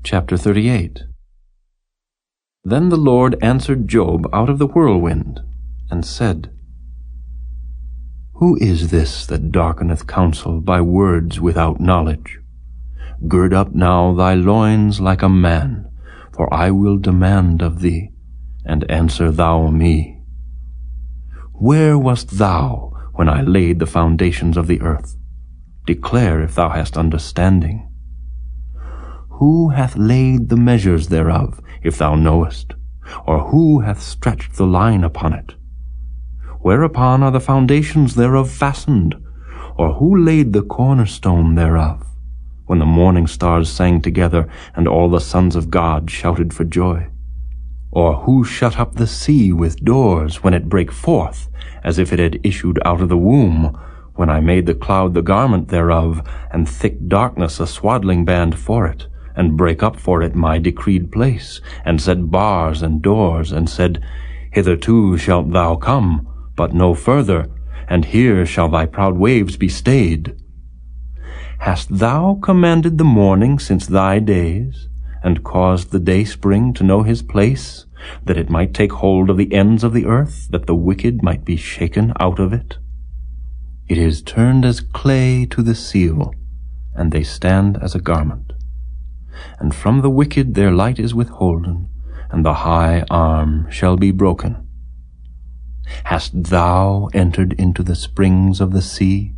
Chapter 38. Then the Lord answered Job out of the whirlwind, and said, Who is this that darkeneth counsel by words without knowledge? Gird up now thy loins like a man, for I will demand of thee, and answer thou me. Where wast thou when I laid the foundations of the earth? Declare if thou hast understanding. Who hath laid the measures thereof, if thou knowest? Or who hath stretched the line upon it? Whereupon are the foundations thereof fastened? Or who laid the cornerstone thereof? When the morning stars sang together, and all the sons of God shouted for joy? Or who shut up the sea with doors, when it brake forth, as if it had issued out of the womb, when I made the cloud the garment thereof, and thick darkness a swaddling band for it, and brake up for it my decreed place, and set bars and doors, and said, Hitherto shalt thou come, but no further, and here shall thy proud waves be stayed. Hast thou commanded the morning since thy days, and caused the dayspring to know his place, that it might take hold of the ends of the earth, that the wicked might be shaken out of it? It is turned as clay to the seal, and they stand as a garment. And from the wicked their light is withholden, and the high arm shall be broken. Hast thou entered into the springs of the sea,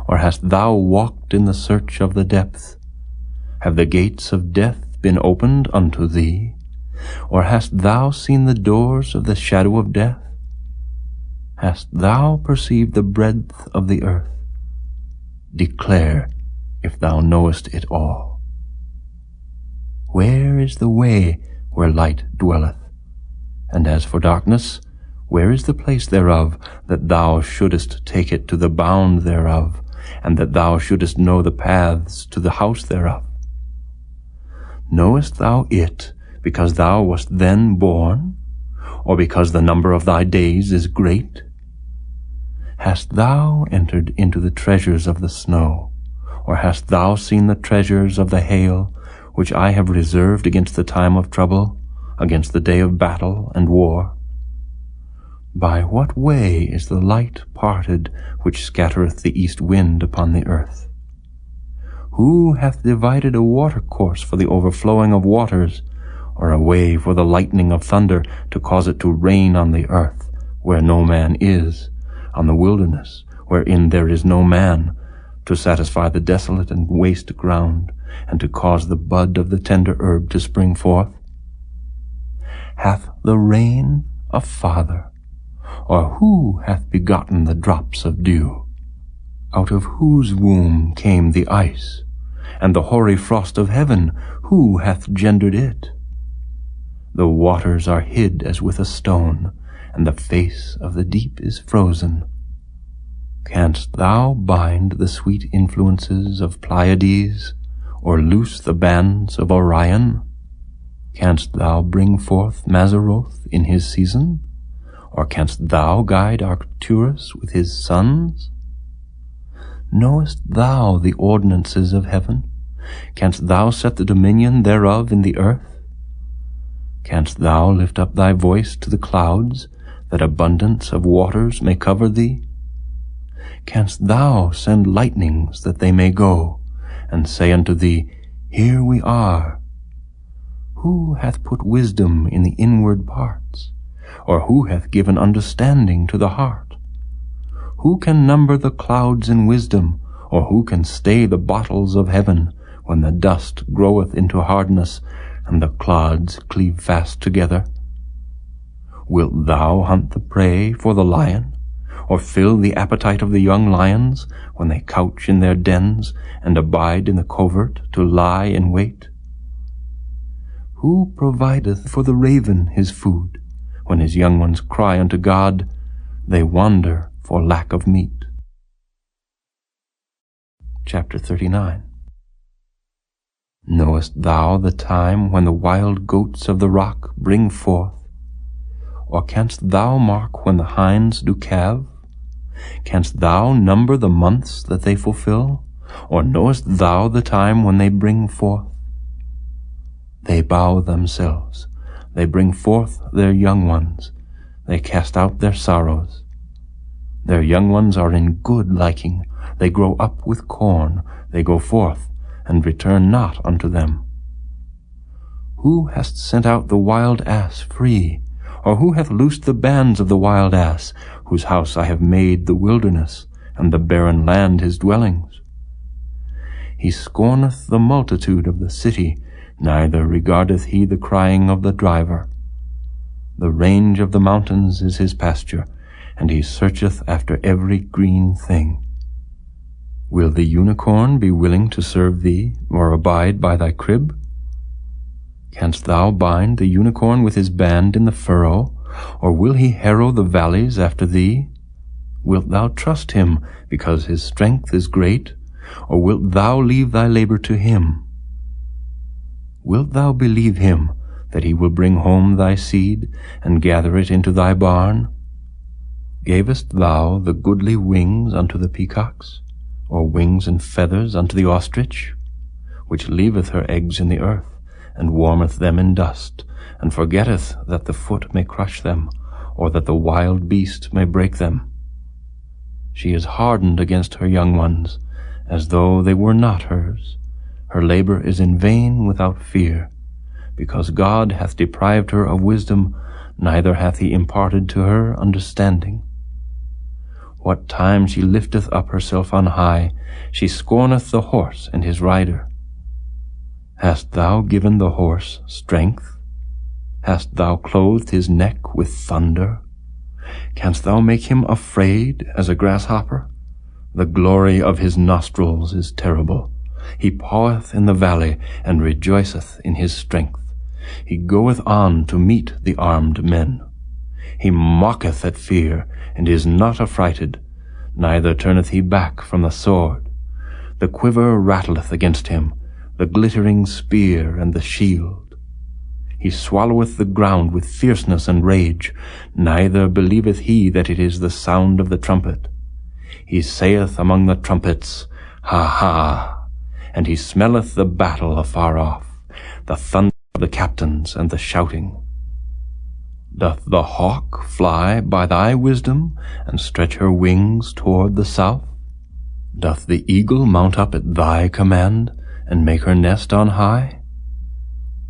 or hast thou walked in the search of the depth? Have the gates of death been opened unto thee? Or hast thou seen the doors of the shadow of death? Hast thou perceived the breadth of the earth? Declare if thou knowest it all. Where is the way where light dwelleth? And as for darkness, where is the place thereof, that thou shouldest take it to the bound thereof, and that thou shouldest know the paths to the house thereof? Knowest thou it, because thou wast then born, or because the number of thy days is great? Hast thou entered into the treasures of the snow, or hast thou seen the treasures of the hail, which I have reserved against the time of trouble, against the day of battle and war? By what way is the light parted, which scattereth the east wind upon the earth? Who hath divided a watercourse for the overflowing of waters, or a way for the lightning of thunder, to cause it to rain on the earth, where no man is, on the wilderness, wherein there is no man, to satisfy the desolate and waste ground, and to cause the bud of the tender herb to spring forth? Hath the rain a father? Or who hath begotten the drops of dew? Out of whose womb came the ice? And the hoary frost of heaven, who hath gendered it? The waters are hid as with a stone, and the face of the deep is frozen. Canst thou bind the sweet influences of Pleiades, or loose the bands of Orion? Canst thou bring forth Mazzaroth in his season? Or canst thou guide Arcturus with his sons? Knowest thou the ordinances of heaven? Canst thou set the dominion thereof in the earth? Canst thou lift up thy voice to the clouds, that abundance of waters may cover thee? Canst thou send lightnings that they may go, and say unto thee, Here we are? Who hath put wisdom in the inward parts? Or who hath given understanding to the heart? Who can number the clouds in wisdom, or who can stay the bottles of heaven, when the dust groweth into hardness, and the clods cleave fast together? Wilt thou hunt the prey for the lion, or fill the appetite of the young lions, when they couch in their dens, and abide in the covert to lie in wait? Who provideth for the raven his food? When his young ones cry unto God, they wander for lack of meat. Chapter 39. Knowest thou the time when the wild goats of the rock bring forth? Or canst thou mark when the hinds do calve? Canst thou number the months that they fulfill? Or knowest thou the time when they bring forth? They bow themselves. They bring forth their young ones. They cast out their sorrows. Their young ones are in good liking. They grow up with corn. They go forth, and return not unto them. Who hast sent out the wild ass free? Or who hath loosed the bands of the wild ass, whose house I have made the wilderness, and the barren land his dwellings? He scorneth the multitude of the city, neither regardeth he the crying of the driver. The range of the mountains is his pasture, and he searcheth after every green thing. Will the unicorn be willing to serve thee, or abide by thy crib? Canst thou bind the unicorn with his band in the furrow, or will he harrow the valleys after thee? Wilt thou trust him, because his strength is great, or wilt thou leave thy labor to him? Wilt thou believe him, that he will bring home thy seed, and gather it into thy barn? Gavest thou the goodly wings unto the peacocks, or wings and feathers unto the ostrich, which leaveth her eggs in the earth, and warmeth them in dust, and forgetteth that the foot may crush them, or that the wild beast may break them? She is hardened against her young ones, as though they were not hers. Her labor is in vain without fear, because God hath deprived her of wisdom, neither hath he imparted to her understanding. What time she lifteth up herself on high, she scorneth the horse and his rider. Hast thou given the horse strength? Hast thou clothed his neck with thunder? Canst thou make him afraid as a grasshopper? The glory of his nostrils is terrible. He paweth in the valley, and rejoiceth in his strength. He goeth on to meet the armed men. He mocketh at fear, and is not affrighted, neither turneth he back from the sword. The quiver rattleth against him, the glittering spear and the shield. He swalloweth the ground with fierceness and rage, neither believeth he that it is the sound of the trumpet. He saith among the trumpets, Ha ha! And he smelleth the battle afar off, the thunder of the captains and the shouting. Doth the hawk fly by thy wisdom, and stretch her wings toward the south? Doth the eagle mount up at thy command, and make her nest on high?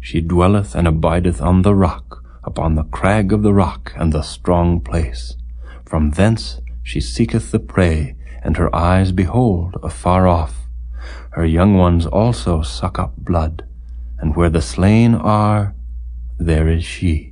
She dwelleth and abideth on the rock, upon the crag of the rock and the strong place. From thence she seeketh the prey, and her eyes behold afar off. Her young ones also suck up blood, and where the slain are, there is she.